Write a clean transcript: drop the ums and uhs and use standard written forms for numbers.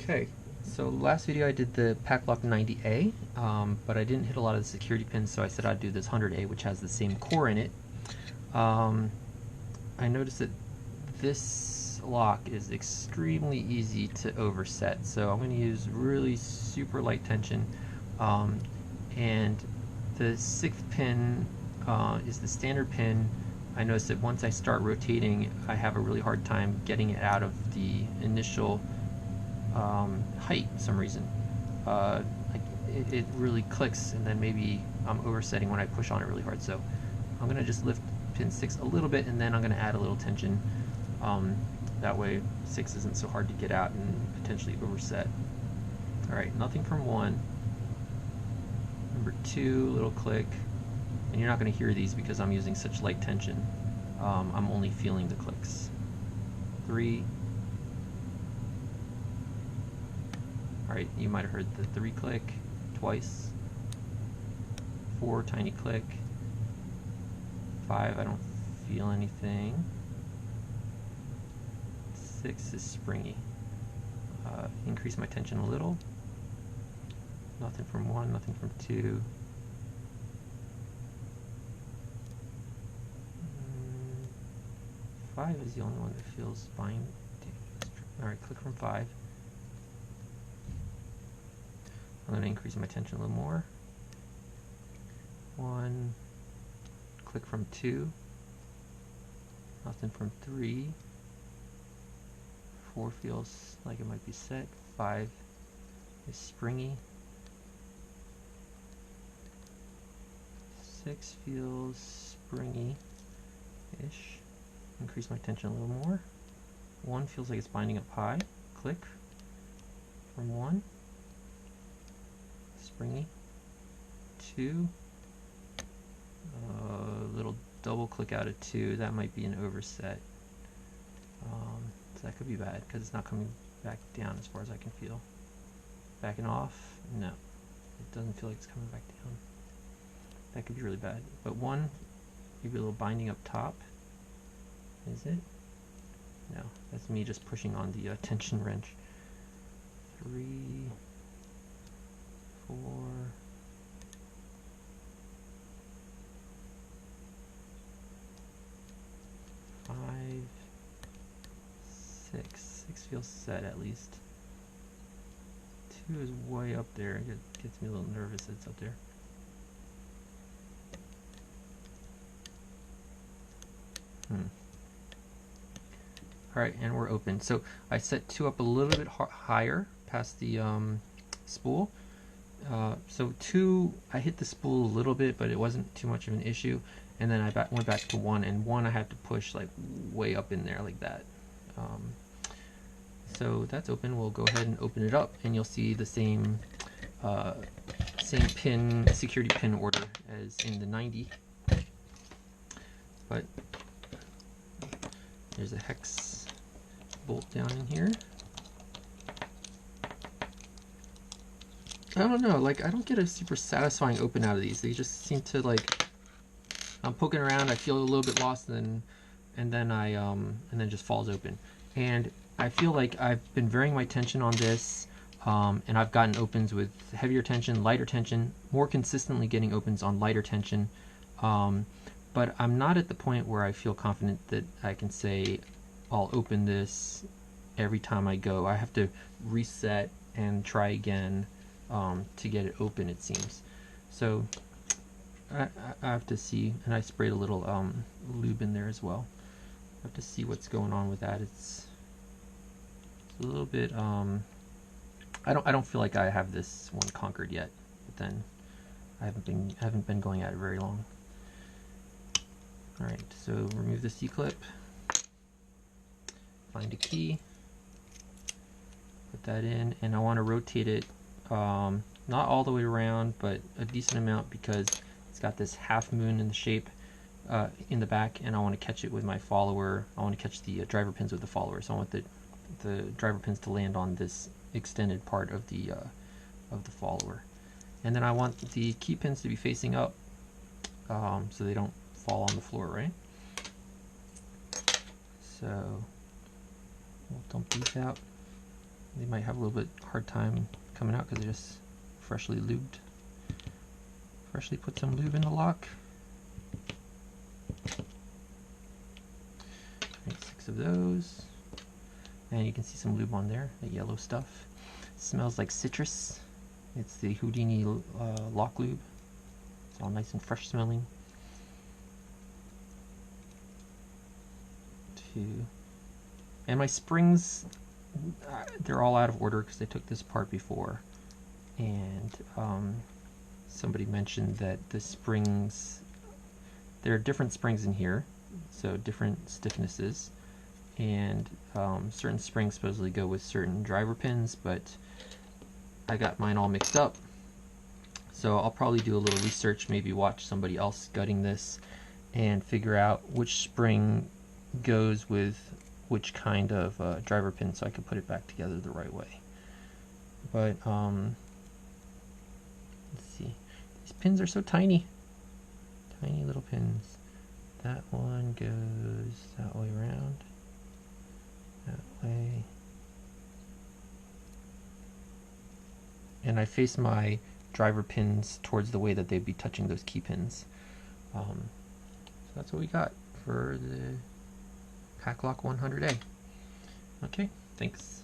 Okay, so last video I did the Paclock 90A, but I didn't hit a lot of the security pins, so I said I'd do this 100A, which has the same core in it. I noticed that this lock is extremely easy to overset, so I'm going to use really super light tension, and the 6th pin is the standard pin. I noticed that once I start rotating, I have a really hard time getting it out of the initial height for some reason. It really clicks, and then maybe I'm oversetting when I push on it really hard. So I'm going to just lift pin 6 a little bit, and then I'm going to add a little tension. That way 6 isn't so hard to get out and potentially overset. Alright, nothing from 1. Number 2, little click. And you're not going to hear these because I'm using such light tension. I'm only feeling the clicks. 3. Alright, you might have heard the 3 click twice. 4, tiny click. 5, I don't feel anything. 6 is springy. Increase my tension a little. Nothing from 1, nothing from 2. 5 is the only one that feels fine. Alright, click from 5. I'm going to increase my tension a little more. 1, click from 2, nothing from 3, 4 feels like it might be set, 5 is springy, 6 feels springy-ish, increase my tension a little more, 1 feels like it's binding up high, click from 1, springy, 2, little double click out of 2, that might be an overset. So that could be bad because it's not coming back down as far as I can feel. Backing off, no, it doesn't feel like it's coming back down. That could be really bad. But 1, maybe a little binding up top. Is it? No, that's me just pushing on the tension wrench. 3, 4, 5, 6. 6 feels set at least. 2 is way up there. It gets me a little nervous that it's up there. Alright, and we're open. So I set 2 up a little bit higher past the spool. So 2, I hit the spool a little bit, but it wasn't too much of an issue. And then I went back to 1, and 1 I had to push like way up in there like that. So that's open. We'll go ahead and open it up, and you'll see the same pin, security pin order as in the 90. But there's a hex bolt down in here. I don't know, like I don't get a super satisfying open out of these. They just seem to like, I'm poking around, I feel a little bit lost, and then it just falls open. And I feel like I've been varying my tension on this, and I've gotten opens with heavier tension, lighter tension, more consistently getting opens on lighter tension. But I'm not at the point where I feel confident that I can say I'll open this every time I go. I have to reset and try again to get it open, it seems. So I have to see, and I sprayed a little lube in there as well. I have to see what's going on with that. It's a little bit I don't feel like I have this one conquered yet, but then I haven't been going at it very long. Alright, so remove the C-clip, find a key, put that in, and I want to rotate it not all the way around, but a decent amount because it's got this half moon in the shape in the back, and I want to catch it with my follower. I want to catch the driver pins with the follower, so I want the driver pins to land on this extended part of the follower. And then I want the key pins to be facing up so they don't fall on the floor, right? So we'll dump these out. they might have a little bit hard time coming out because they're just freshly lubed. Freshly put some lube in the lock. 6 of those. And you can see some lube on there, the yellow stuff. Smells like citrus. It's the Houdini lock lube. It's all nice and fresh smelling. 2. And my springs, they're all out of order because I took this apart before. And somebody mentioned that the springs, there are different springs in here, so different stiffnesses. And certain springs supposedly go with certain driver pins, but I got mine all mixed up. So I'll probably do a little research, maybe watch somebody else gutting this and figure out which spring goes with which kind of driver pin so I can put it back together the right way. But let's see, these pins are so tiny. Tiny little pins. That one goes that way around. That way. And I face my driver pins towards the way that they'd be touching those key pins. So that's what we got for the Paclock 100A. Okay, thanks.